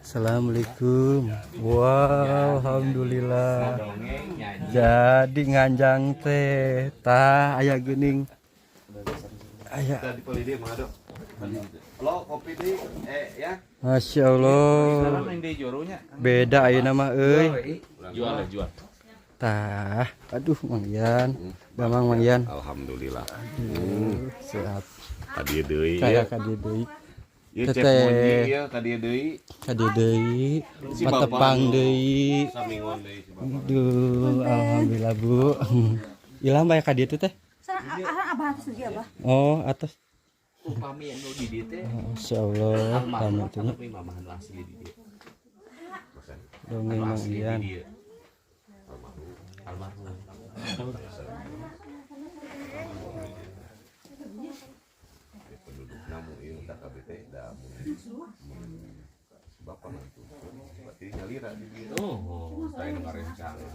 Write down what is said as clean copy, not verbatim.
Assalamualaikum. Wow, alhamdulillah. Jadi nganjang teh, tah aya geuning. Aya. Lo kopi di ya. Masya Allah. Beda ayeuna mah euy. Jual. Tah, aduh Mang Yan. Gamang Mang Yan. Alhamdulillah. Sehat. Tadi deui. Kayak kadi deui. Ieu cek monji ya tadi deui. Kadi deui. Patepang deui. Samingon deui si Bapak. Aduh, alhamdulillah Bu. Ilang bae ka dieu teh? Abah atas lagi abah. Oh, atas. Upami anu di dieu teh Masyaallah, tamu teh. tapi mamahan asli di dieu. Dongeng Mang Yan. Almarhum. Penduduk namu ieu da KBT da Bapak nantu. Berarti ngalira di dieu. Oh, Saya ngarencana.